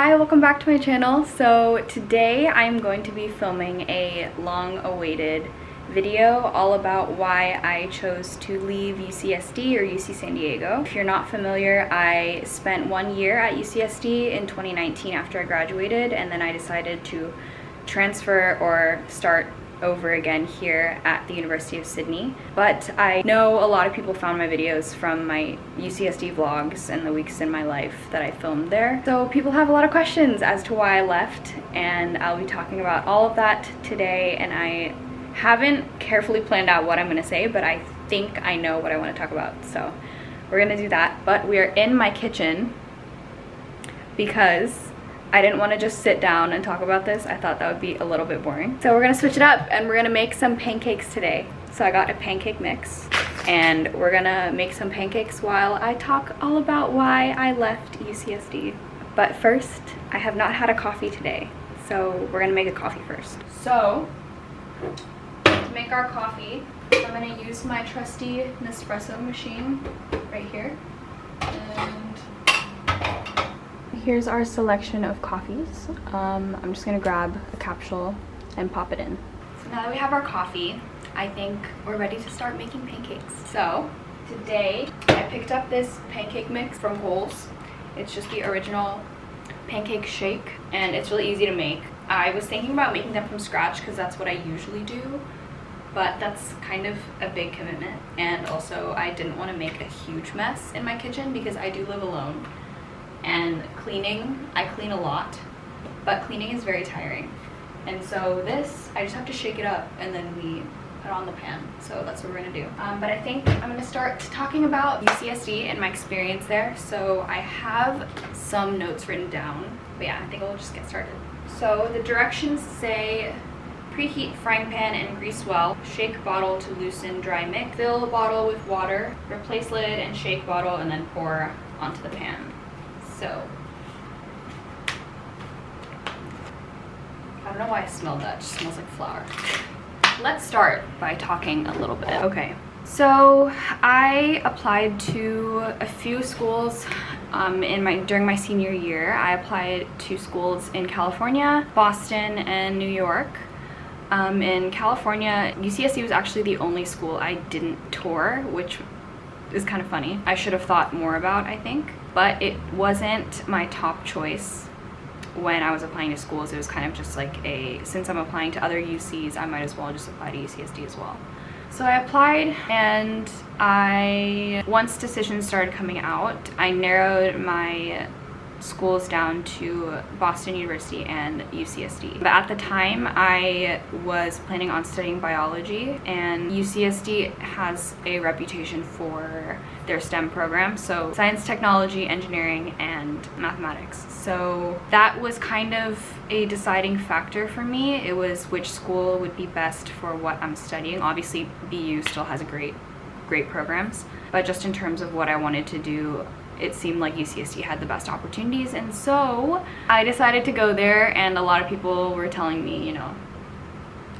Hi, welcome back to my channel. So today I'm going to be filming a long-awaited video all about why I chose to leave UCSD or UC San Diego. If you're not familiar, I spent 1 year at UCSD in 2019 after I graduated, and then I decided to transfer or start over again here at the University of Sydney. But I know a lot of people found my videos from my UCSD vlogs and the weeks in my life that I filmed there. So people have a lot of questions as to why I left, and I'll be talking about all of that today. And I haven't carefully planned out what I'm gonna say, but I think I know what I wanna talk about. So we're gonna do that. But we are in my kitchen because I didn't want to just sit down and talk about this. I thought that would be a little bit boring. So we're gonna switch it up and we're gonna make some pancakes today. So I got a pancake mix and we're gonna make some pancakes while I talk all about why I left UCSD. But first, I have not had a coffee today. So we're gonna make a coffee first. So to make our coffee, I'm gonna use my trusty Nespresso machine right here. And here's our selection of coffees. I'm just gonna grab a capsule and pop it in. So now that we have our coffee, I think we're ready to start making pancakes. So today I picked up this pancake mix from Kohl's. It's just the original pancake shake and it's really easy to make. I was thinking about making them from scratch because that's what I usually do, but that's kind of a big commitment. And also I didn't want to make a huge mess in my kitchen because I do live alone. And cleaning, I clean a lot, but cleaning is very tiring. And so this, I just have to shake it up and then we put it on the pan. So that's what we're gonna do. But I think I'm gonna start talking about UCSD and my experience there. So I have some notes written down, but yeah, I think we'll just get started. So the directions say, preheat frying pan and grease well, shake bottle to loosen dry mix, fill bottle with water, replace lid and shake bottle, and then pour onto the pan. So, I don't know why I smelled that. It just smells like flour. Let's start by talking a little bit. Okay, so I applied to a few schools during my senior year. I applied to schools in California, Boston, and New York. In California, UCSD was actually the only school I didn't tour, which is kind of funny. I should have thought more about, I think. But it wasn't my top choice when I was applying to schools. It was kind of just like since I'm applying to other UCs, I might as well just apply to UCSD as well. So I applied, and once decisions started coming out, I narrowed my schools down to Boston University and UCSD. But at the time, I was planning on studying biology, and UCSD has a reputation for their STEM program, so science, technology, engineering, and mathematics. So that was kind of a deciding factor for me. It was which school would be best for what I'm studying. Obviously, BU still has great programs, but just in terms of what I wanted to do, it seemed like UCSD had the best opportunities, and so I decided to go there. And a lot of people were telling me, you know,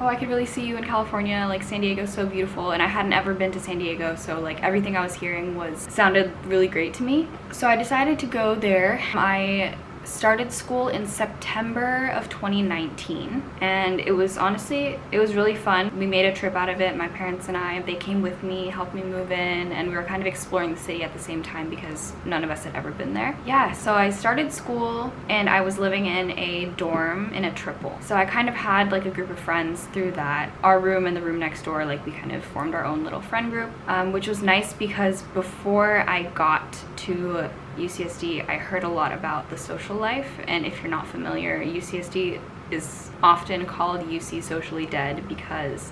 oh, I could really see you in California, like San Diego's so beautiful, and I hadn't ever been to San Diego, so like everything I was hearing sounded really great to me. So I decided to go there. I started school in September of 2019, and it was really fun. We made a trip out of it, my parents and I. They came with me, helped me move in, and we were kind of exploring the city at the same time because none of us had ever been there. Yeah, so I started school and I was living in a dorm in a triple. So I kind of had like a group of friends through that. Our room and the room next door, like we kind of formed our own little friend group, which was nice because before I got to UCSD, I heard a lot about the social life, and if you're not familiar, UCSD is often called UC Socially Dead because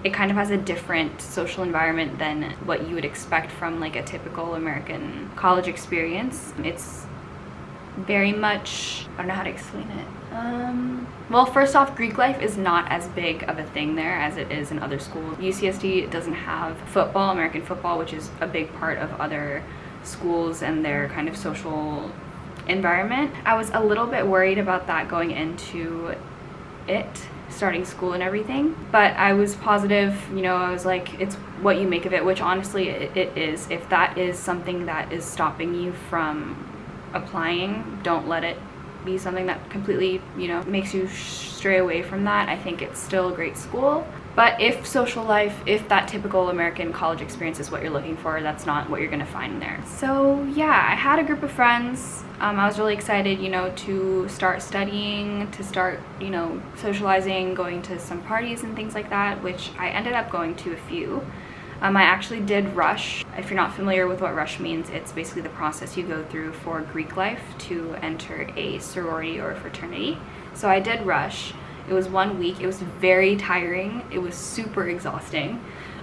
it kind of has a different social environment than what you would expect from like a typical American college experience. It's very much, I don't know how to explain it. Well, first off, Greek life is not as big of a thing there as it is in other schools. UCSD doesn't have football, American football, which is a big part of other schools and their kind of social environment. I was a little bit worried about that going into it, starting school and everything, but I was positive. You know, I was like, it's what you make of it, which honestly it is. If that is something that is stopping you from applying, don't let it be something that completely, you know, makes you stray away from that. I think it's still a great school. But if social life, if that typical American college experience is what you're looking for, that's not what you're gonna find there. So yeah, I had a group of friends. I was really excited, you know, to start studying, to start, you know, socializing, going to some parties and things like that, which I ended up going to a few. I actually did rush. If you're not familiar with what rush means, it's basically the process you go through for Greek life to enter a sorority or a fraternity. So I did rush. It was 1 week. It was very tiring. It was super exhausting.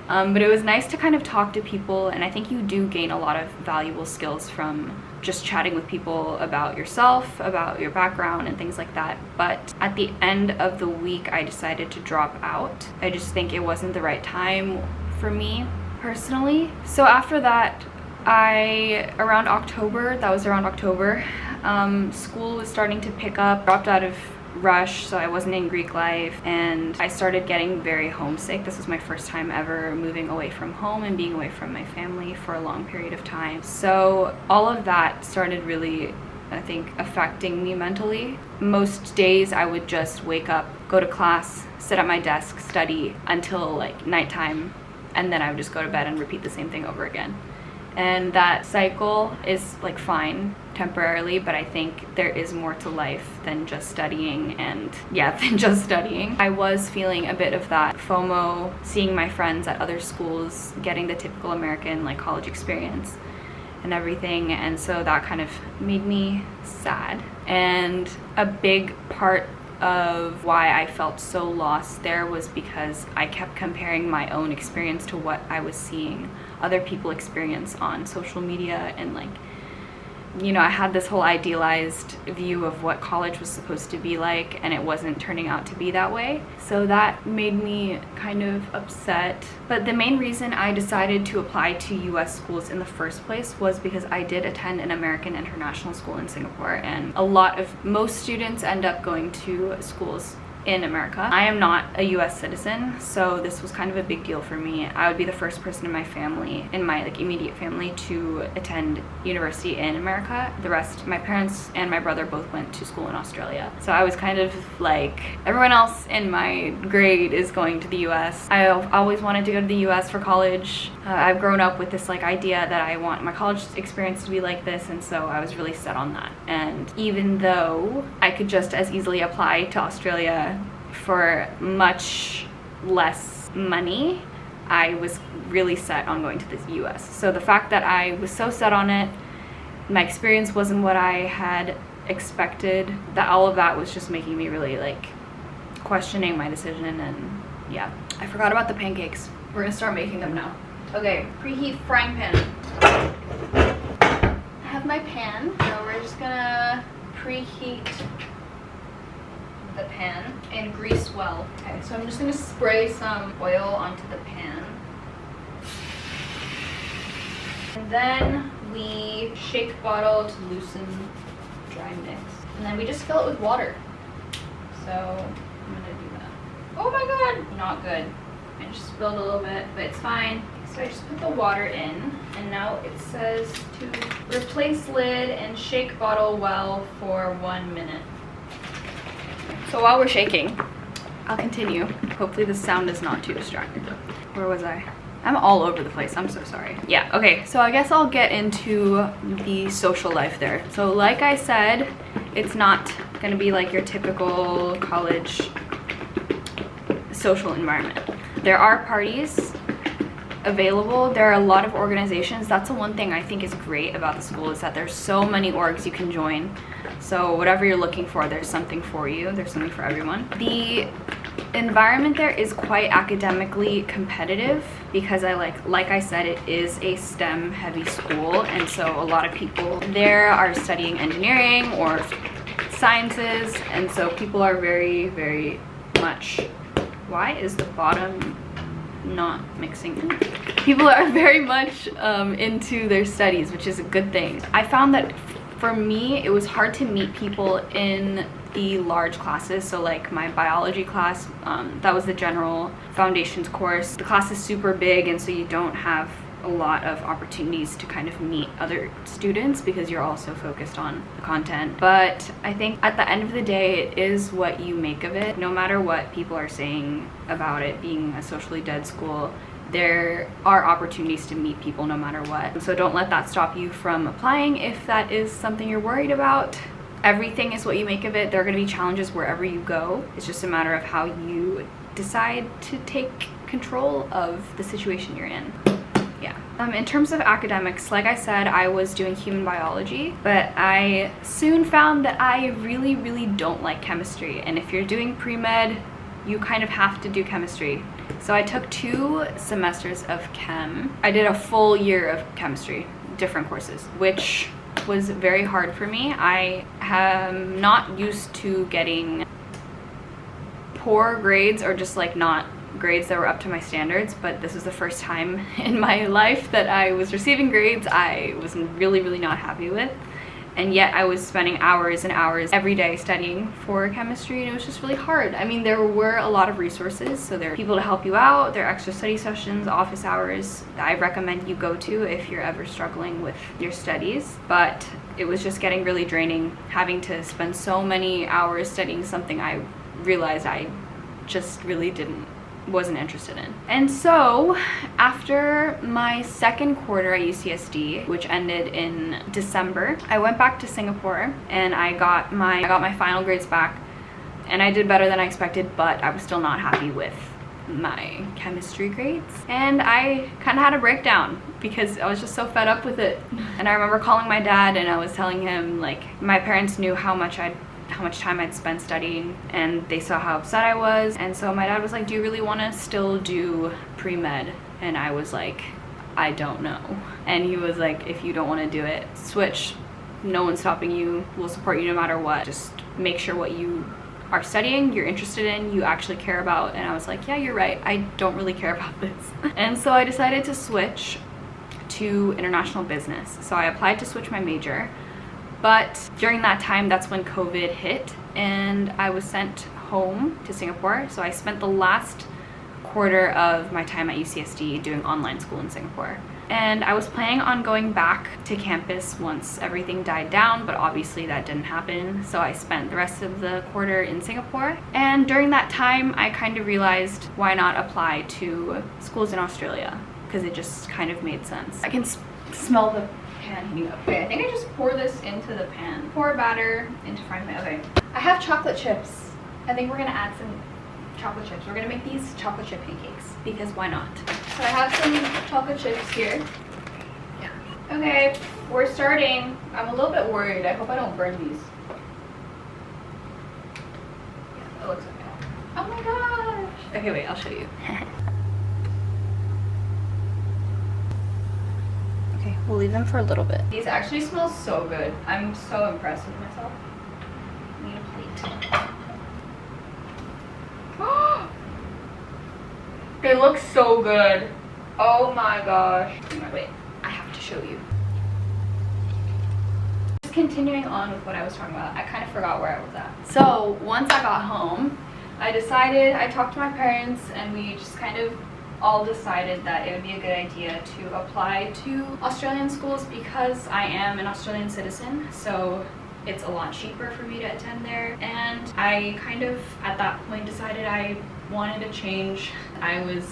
But it was nice to kind of talk to people, and I think you do gain a lot of valuable skills from just chatting with people about yourself, about your background and things like that. But at the end of the week, I decided to drop out. I just think it wasn't the right time for me personally. So after that, around October, school was starting to pick up, dropped out of rush, so I wasn't in Greek life, and I started getting very homesick. This was my first time ever moving away from home and being away from my family for a long period of time. So all of that started really, I think, affecting me mentally. Most days I would just wake up, go to class, sit at my desk, study until like nighttime, and then I would just go to bed and repeat the same thing over again. And that cycle is like fine temporarily, but I think there is more to life than just studying, and than just studying. I was feeling a bit of that FOMO, seeing my friends at other schools getting the typical American like college experience and everything, and so that kind of made me sad. And a big part of why I felt so lost there was because I kept comparing my own experience to what I was seeing other people experience on social media, and like, you know, I had this whole idealized view of what college was supposed to be like, and it wasn't turning out to be that way. So that made me kind of upset. But the main reason I decided to apply to US schools in the first place was because I did attend an American international school in Singapore, and most students end up going to schools in America. I am not a US citizen, so this was kind of a big deal for me. I would be the first person in my family, in my like immediate family, to attend university in America. The rest, my parents and my brother both went to school in Australia. So I was kind of like, everyone else in my grade is going to the US. I've always wanted to go to the US for college. I've grown up with this like idea that I want my college experience to be like this, and so I was really set on that. And even though I could just as easily apply to Australia for much less money, I was really set on going to the US. So the fact that I was so set on it, my experience wasn't what I had expected, that all of that was just making me really like questioning my decision. And yeah, I forgot about the pancakes. We're gonna start making them now. Okay, preheat frying pan. I have my pan, so we're just gonna preheat the pan and grease well. Okay, so I'm just gonna spray some oil onto the pan. And then we shake bottle to loosen dry mix. And then we just fill it with water. So I'm gonna do that. Oh my god! Not good. I just spilled a little bit, but it's fine. So I just put the water in, and now it says to replace lid and shake bottle well for 1 minute. So while we're shaking, I'll continue. Hopefully the sound is not too distracting. Where was I? I'm all over the place, I'm so sorry. Yeah, okay, so I guess I'll get into the social life there. So like I said, it's not gonna be like your typical college social environment. There are parties available. There are a lot of organizations. That's the one thing I think is great about the school, is that there's so many orgs you can join. So whatever you're looking for, there's something for you. There's something for everyone. The environment there is quite academically competitive because like I said, it is a STEM heavy school, and so a lot of people there are studying engineering or sciences, and so people are very, very much, why is the bottom not mixing? People are very much into their studies, which is a good thing. I found that for me, it was hard to meet people in the large classes. So like my biology class, that was the general foundations course. The class is super big, and so you don't have a lot of opportunities to kind of meet other students because you're also focused on the content. But I think at the end of the day, it is what you make of it. No matter what people are saying about it being a socially dead school, there are opportunities to meet people no matter what. So don't let that stop you from applying if that is something you're worried about. Everything is what you make of it. There are going to be challenges wherever you go. It's just a matter of how you decide to take control of the situation you're in. Yeah. In terms of academics, like I said, I was doing human biology, but I soon found that I really don't like chemistry. And if you're doing pre-med, you kind of have to do chemistry. So I took 2 semesters of chem. I did a full year of chemistry, different courses, which was very hard for me. I am not used to getting poor grades or just like not grades that were up to my standards, but this was the first time in my life that I was receiving grades I was really not happy with. And yet I was spending hours and hours every day studying for chemistry, and it was just really hard. I mean, there were a lot of resources, so there are people to help you out, there are extra study sessions, office hours that I recommend you go to if you're ever struggling with your studies. But it was just getting really draining, having to spend so many hours studying something I realized I just really wasn't interested in. And so after my second quarter at UCSD, which ended in December, I went back to Singapore and I got my final grades back, and I did better than I expected, but I was still not happy with my chemistry grades. And I kind of had a breakdown because I was just so fed up with it. And I remember calling my dad and I was telling him, like, my parents knew how much time I'd spent studying, and they saw how upset I was. And so my dad was like, do you really want to still do pre-med? And I was like, I don't know. And he was like, if you don't want to do it, switch. No one's stopping you. We'll support you no matter what. Just make sure what you are studying, you're interested in, you actually care about. And I was like, yeah, you're right. I don't really care about this. And so I decided to switch to international business. So I applied to switch my major. But during that time, that's when COVID hit and I was sent home to Singapore. So I spent the last quarter of my time at UCSD doing online school in Singapore. And I was planning on going back to campus once everything died down, but obviously that didn't happen. So I spent the rest of the quarter in Singapore. And during that time, I kind of realized why not apply to schools in Australia, because it just kind of made sense. I can smell the pan heating up. Okay, I think I just pour this into the pan. Pour batter into frying pan. Okay. I have chocolate chips. I think we're gonna add some chocolate chips. We're gonna make these chocolate chip pancakes because why not? So I have some chocolate chips here. Yeah. Okay, we're starting. I'm a little bit worried. I hope I don't burn these. Yeah, that looks okay. Oh my gosh. Okay, wait, I'll show you. Okay, we'll leave them for a little bit. These actually smell so good. I'm so impressed with myself. I need a plate. They look so good. Oh my gosh. Wait, I have to show you. Just continuing on with what I was talking about, I kind of forgot where I was at. So once I got home, I talked to my parents and we just kind of all decided that it would be a good idea to apply to Australian schools because I am an Australian citizen, so it's a lot cheaper for me to attend there. And I kind of at that point decided I wanted a change. I was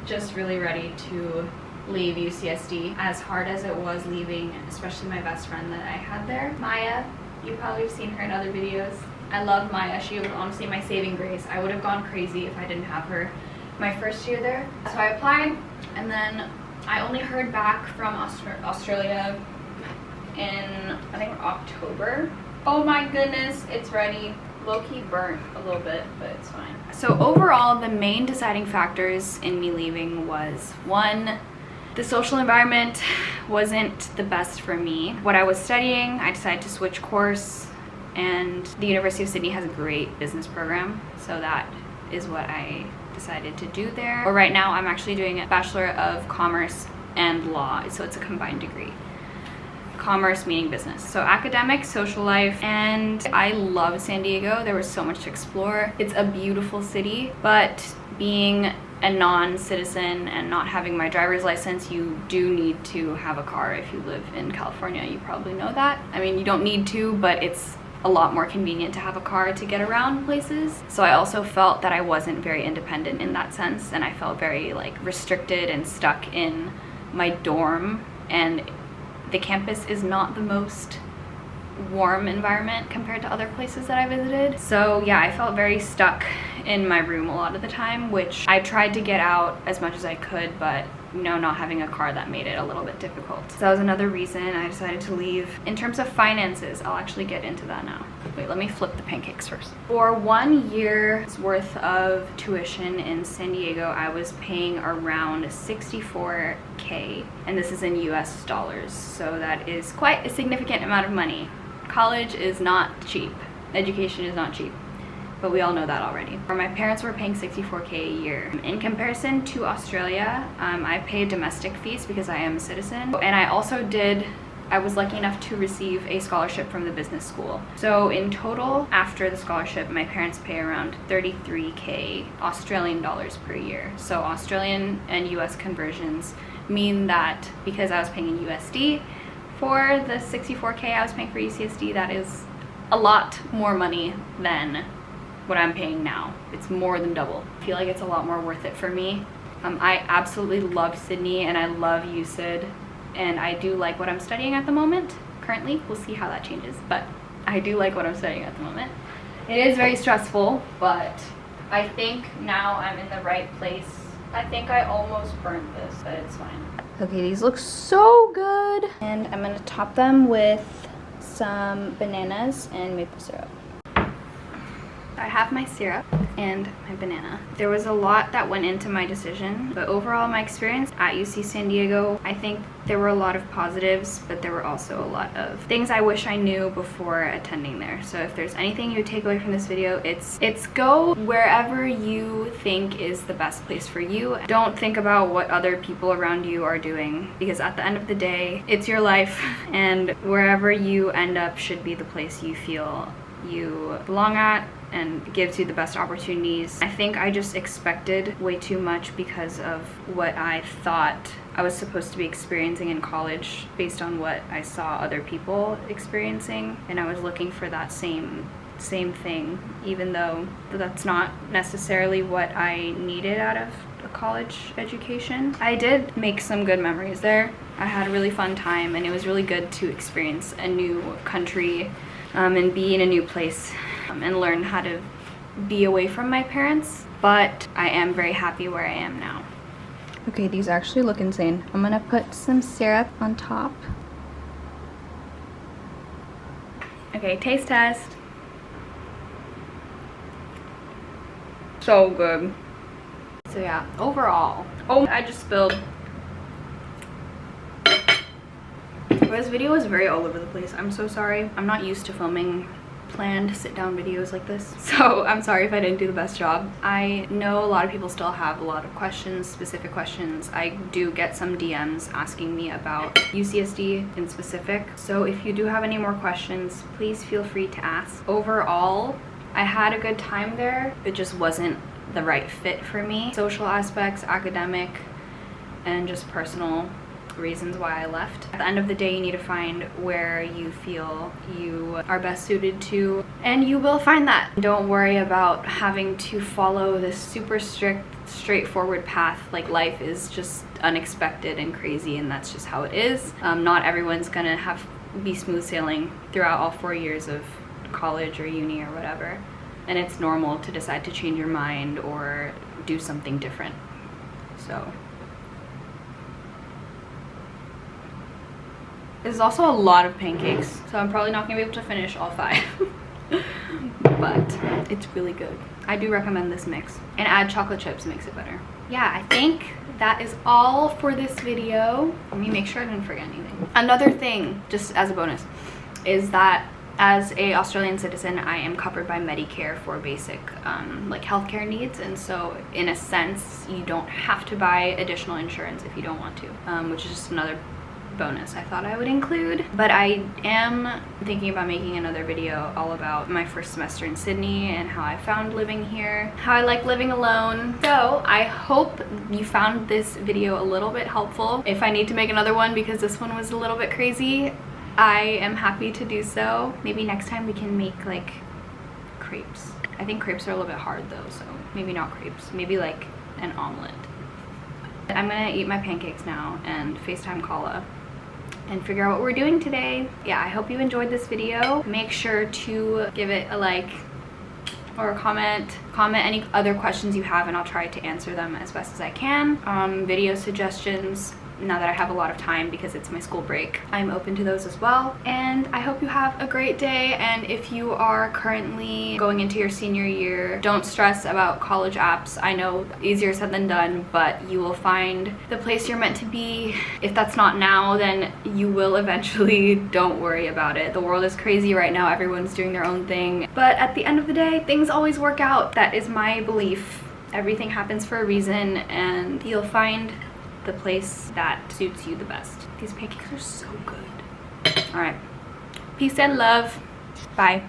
just really ready to leave UCSD, as hard as it was leaving, especially my best friend that I had there, Maya. You probably have seen her in other videos. I love Maya. She was honestly my saving grace. I would have gone crazy if I didn't have her my first year there. So I applied, and then I only heard back from Australia in, I think, October. Oh my goodness, it's ready. Low-key burnt a little bit, but it's fine. So overall, the main deciding factors in me leaving was, one, the social environment wasn't the best for me. What I was studying, I decided to switch course, and the University of Sydney has a great business program, so that is what I decided to do there. But right now, I'm actually doing a Bachelor of Commerce and Law, so it's a combined degree. Commerce meaning business. So academic, social life, and I love San Diego. There was so much to explore. It's a beautiful city, but being a non-citizen and not having my driver's license, you do need to have a car if you live in California. You probably know that. I mean, you don't need to, but it's a lot more convenient to have a car to get around places. So I also felt that I wasn't very independent in that sense, and I felt very like restricted and stuck in my dorm, and the campus is not the most warm environment compared to other places that I visited. So yeah, I felt very stuck in my room a lot of the time, which I tried to get out as much as I could, but you know, not having a car, that made it a little bit difficult. So that was another reason I decided to leave. In terms of finances, I'll actually get into that now. Wait, let me flip the pancakes first. For 1 year's worth of tuition in San Diego, I was paying around $64K, and this is in US dollars, so that is quite a significant amount of money. College is not cheap. Education is not cheap, but we all know that already. My parents were paying $64K a year. In comparison to Australia, I pay domestic fees because I am a citizen, and I was lucky enough to receive a scholarship from the business school. So in total, after the scholarship, my parents pay around 33K Australian dollars per year. So Australian and US conversions mean that because I was paying in USD, for the $64K I was paying for UCSD, that is a lot more money than what I'm paying now. It's more than double. I feel like it's a lot more worth it for me. I absolutely love Sydney and I love UCSD, and I do like what I'm studying at the moment. Currently, we'll see how that changes, but I do like what I'm studying at the moment. It is very stressful, but I think now I'm in the right place. I think I almost burned this, but it's fine. Okay, these look so good. And I'm gonna top them with some bananas and maple syrup. I have my syrup and my banana. There was a lot that went into my decision, but overall my experience at UC San Diego, I think there were a lot of positives, but there were also a lot of things I wish I knew before attending there. So if there's anything you take away from this video, it's go wherever you think is the best place for you. Don't think about what other people around you are doing, because at the end of the day, it's your life, and wherever you end up should be the place you feel you belong at and gives you the best opportunities. I think I just expected way too much because of what I thought I was supposed to be experiencing in college based on what I saw other people experiencing, and I was looking for that same thing, even though that's not necessarily what I needed out of a college education. I did make some good memories there. I had a really fun time, and it was really good to experience a new country and be in a new place and learn how to be away from my parents, but I am very happy where I am now. Okay, these actually look insane. I'm gonna put some syrup on top. Okay, taste test. So good. So yeah, overall, oh, I just spilled. This video is very all over the place. I'm so sorry. I'm not used to filming planned sit-down videos like this, so I'm sorry if I didn't do the best job. I know a lot of people still have a lot of questions, specific questions. I do get some DMs asking me about UCSD in specific, so if you do have any more questions, please feel free to ask. Overall, I had a good time there. It just wasn't the right fit for me. Social aspects, academic, and just personal reasons why I left. At the end of the day, you need to find where you feel you are best suited to, and you will find that. Don't worry about having to follow this super strict, straightforward path. Like, life is just unexpected and crazy, and that's just how it is. Not everyone's gonna be smooth sailing throughout all 4 years of college or uni or whatever, and it's normal to decide to change your mind or do something different. So this is also a lot of pancakes, so I'm probably not gonna be able to finish all 5. But it's really good. I do recommend this mix, and add chocolate chips makes it better. Yeah, I think that is all for this video. Let me make sure I didn't forget anything. Another thing, just as a bonus, is that as a Australian citizen, I am covered by Medicare for basic like healthcare needs, and so in a sense, you don't have to buy additional insurance if you don't want to, which is just another bonus I thought I would include. But I am thinking about making another video all about my first semester in Sydney and how I found living here, how I like living alone. So I hope you found this video a little bit helpful. If I need to make another one because this one was a little bit crazy, I am happy to do so. Maybe next time we can make like crepes. I think crepes are a little bit hard though, so maybe not crepes, maybe like an omelet. I'm gonna eat my pancakes now and FaceTime Kala and figure out what we're doing today. Yeah, I hope you enjoyed this video. Make sure to give it a like or a comment any other questions you have, and I'll try to answer them as best as I can. Video suggestions, now that I have a lot of time because it's my school break, I'm open to those as well. And I hope you have a great day, and if you are currently going into your senior year, don't stress about college apps. I know easier said than done, but you will find the place you're meant to be. If that's not now, then you will eventually. Don't worry about it. The world is crazy right now, everyone's doing their own thing, but at the end of the day, things always work out. That is my belief. Everything happens for a reason, and you'll find the place that suits you the best. These pancakes are so good. All right, peace and love. Bye.